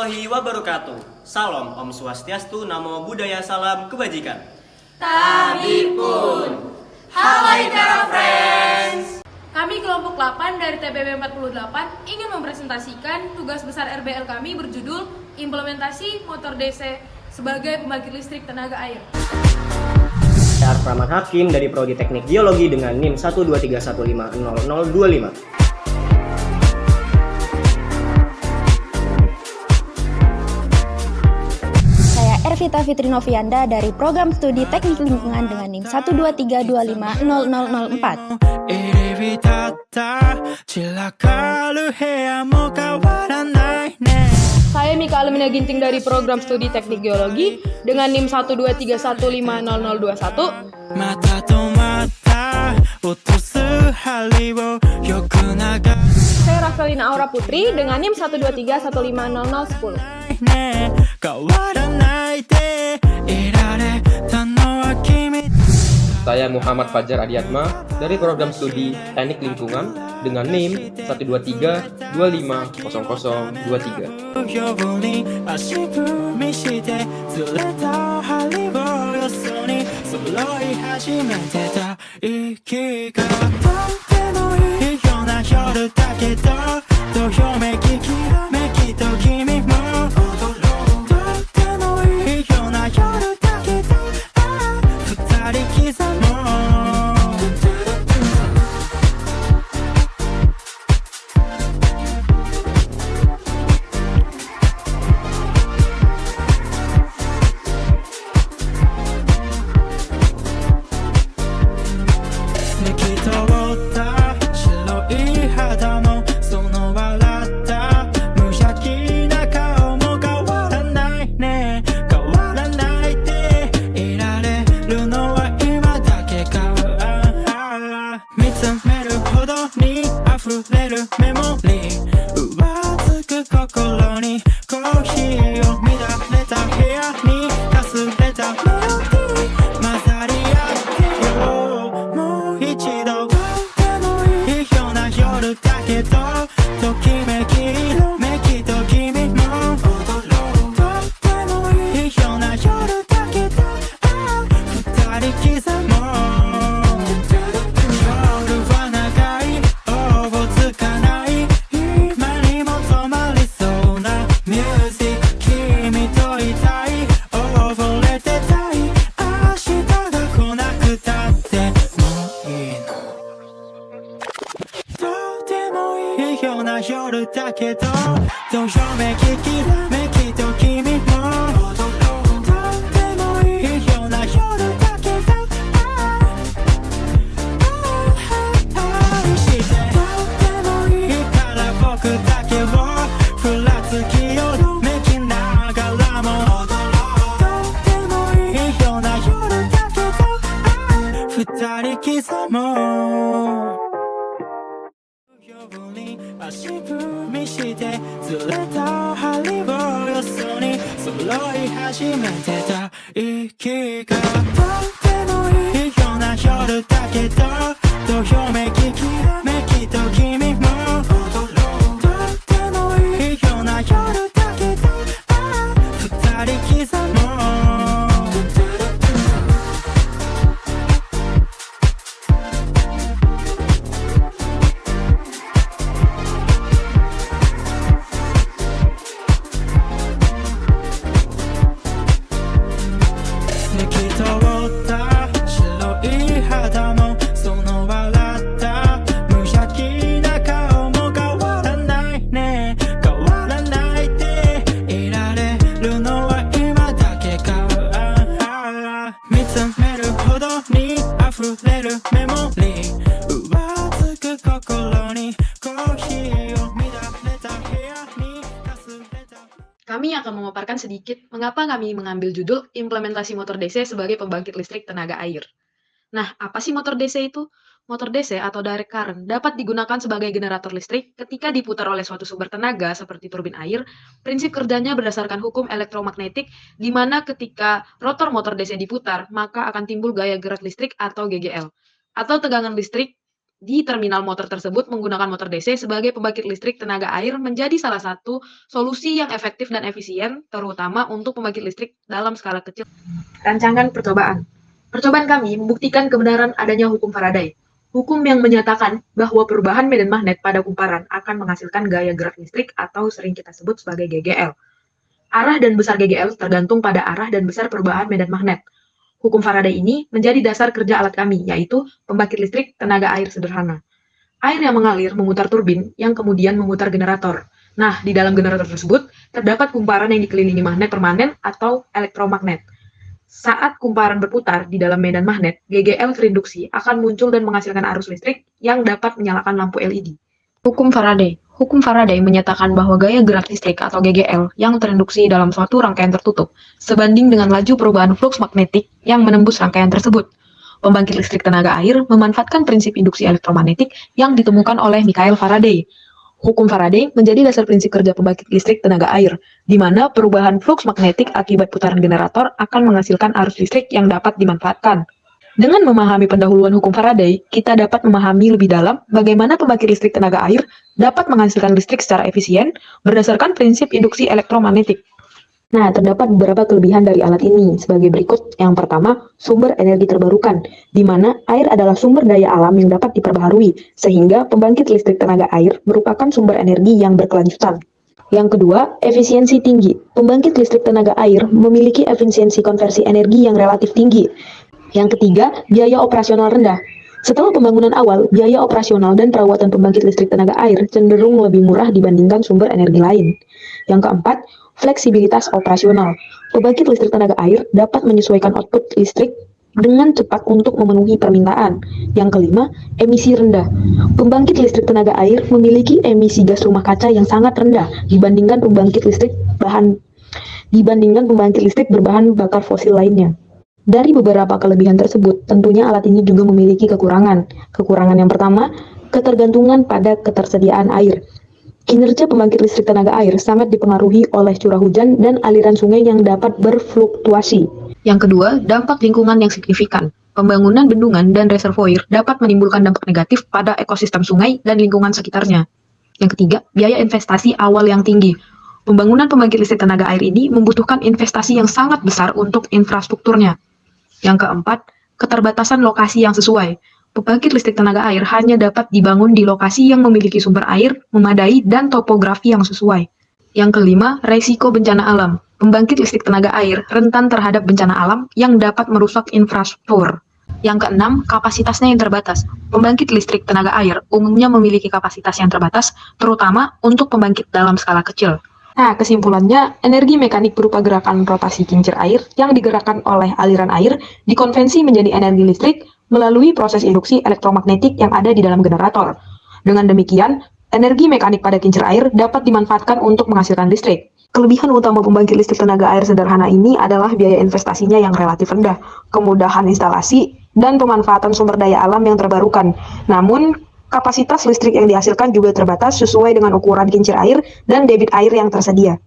warahmatullahi wabarakatuh. Salam Om Swastiastu, Namo Buddhaya, Salam Kebajikan. Kami pun. Halo Ikara Friends. Kami kelompok 8 dari TPB 48 ingin mempresentasikan tugas besar RBL kami berjudul Implementasi Motor DC sebagai pembangkit listrik tenaga air. Saya Arframan Hakim dari Prodi Teknik Geologi dengan NIM 123150025. Ervita Fitri Novianda dari Program Studi Teknik Lingkungan dengan NIM 123250004. Saya Mika Alemina Ginting dari Program Studi Teknik Geologi dengan NIM 123150021. Saya Rafelina Aura Putri dengan NIM 123150010. Saya Muhammad Fajar Adiatma dari Program Studi Teknik Lingkungan dengan NIM Kami akan memaparkan sedikit mengapa kami mengambil judul Implementasi Motor DC sebagai pembangkit listrik tenaga air. Nah, apa sih motor DC itu? Motor DC atau direct current dapat digunakan sebagai generator listrik ketika diputar oleh suatu sumber tenaga seperti turbin air. Prinsip kerjanya berdasarkan hukum elektromagnetik, di mana ketika rotor motor DC diputar, maka akan timbul gaya gerak listrik atau GGL, atau tegangan listrik Di terminal motor tersebut menggunakan motor DC sebagai pembangkit listrik tenaga air menjadi salah satu solusi yang efektif dan efisien, terutama untuk pembangkit listrik dalam skala kecil. Rancangan percobaan. Percobaan kami membuktikan kebenaran adanya hukum Faraday. Hukum yang menyatakan bahwa perubahan medan magnet pada kumparan akan menghasilkan gaya gerak listrik atau sering kita sebut sebagai GGL. Arah dan besar GGL tergantung pada arah dan besar perubahan medan magnet. Hukum Faraday ini menjadi dasar kerja alat kami, yaitu pembangkit listrik tenaga air sederhana. Air yang mengalir memutar turbin, yang kemudian memutar generator. Nah, di dalam generator tersebut, terdapat kumparan yang dikelilingi magnet permanen atau elektromagnet. Saat kumparan berputar di dalam medan magnet, GGL terinduksi akan muncul dan menghasilkan arus listrik yang dapat menyalakan lampu LED. Hukum Faraday. Hukum Faraday menyatakan bahwa gaya gerak listrik atau GGL yang terinduksi dalam suatu rangkaian tertutup sebanding dengan laju perubahan fluks magnetik yang menembus rangkaian tersebut. Pembangkit listrik tenaga air memanfaatkan prinsip induksi elektromagnetik yang ditemukan oleh Michael Faraday. Hukum Faraday menjadi dasar prinsip kerja pembangkit listrik tenaga air, di mana perubahan fluks magnetik akibat putaran generator akan menghasilkan arus listrik yang dapat dimanfaatkan. Dengan memahami pendahuluan hukum Faraday, kita dapat memahami lebih dalam bagaimana pembangkit listrik tenaga air dapat menghasilkan listrik secara efisien berdasarkan prinsip induksi elektromagnetik. Nah, terdapat beberapa kelebihan dari alat ini sebagai berikut. Yang pertama, sumber energi terbarukan, di mana air adalah sumber daya alam yang dapat diperbaharui, sehingga pembangkit listrik tenaga air merupakan sumber energi yang berkelanjutan. Yang kedua, efisiensi tinggi. Pembangkit listrik tenaga air memiliki efisiensi konversi energi yang relatif tinggi. Yang ketiga, biaya operasional rendah. Setelah pembangunan awal, biaya operasional dan perawatan pembangkit listrik tenaga air cenderung lebih murah dibandingkan sumber energi lain. Yang keempat, fleksibilitas operasional. Pembangkit listrik tenaga air dapat menyesuaikan output listrik dengan cepat untuk memenuhi permintaan. Yang kelima, emisi rendah. Pembangkit listrik tenaga air memiliki emisi gas rumah kaca yang sangat rendah dibandingkan pembangkit listrik berbahan bakar fosil lainnya. Dari beberapa kelebihan tersebut, tentunya alat ini juga memiliki kekurangan. Kekurangan yang pertama, ketergantungan pada ketersediaan air. Kinerja pembangkit listrik tenaga air sangat dipengaruhi oleh curah hujan dan aliran sungai yang dapat berfluktuasi. Yang kedua, dampak lingkungan yang signifikan. Pembangunan bendungan dan reservoir dapat menimbulkan dampak negatif pada ekosistem sungai dan lingkungan sekitarnya. Yang ketiga, biaya investasi awal yang tinggi. Pembangunan pembangkit listrik tenaga air ini membutuhkan investasi yang sangat besar untuk infrastrukturnya. Yang keempat, keterbatasan lokasi yang sesuai. Pembangkit listrik tenaga air hanya dapat dibangun di lokasi yang memiliki sumber air, memadai, dan topografi yang sesuai. Yang kelima, resiko bencana alam. Pembangkit listrik tenaga air rentan terhadap bencana alam yang dapat merusak infrastruktur. Yang keenam, kapasitasnya yang terbatas. Pembangkit listrik tenaga air umumnya memiliki kapasitas yang terbatas, terutama untuk pembangkit dalam skala kecil. Nah, kesimpulannya, energi mekanik berupa gerakan rotasi kincir air yang digerakkan oleh aliran air dikonvensi menjadi energi listrik melalui proses induksi elektromagnetik yang ada di dalam generator. Dengan demikian, energi mekanik pada kincir air dapat dimanfaatkan untuk menghasilkan listrik. Kelebihan utama pembangkit listrik tenaga air sederhana ini adalah biaya investasinya yang relatif rendah, kemudahan instalasi, dan pemanfaatan sumber daya alam yang terbarukan. Namun, kapasitas listrik yang dihasilkan juga terbatas sesuai dengan ukuran kincir air dan debit air yang tersedia.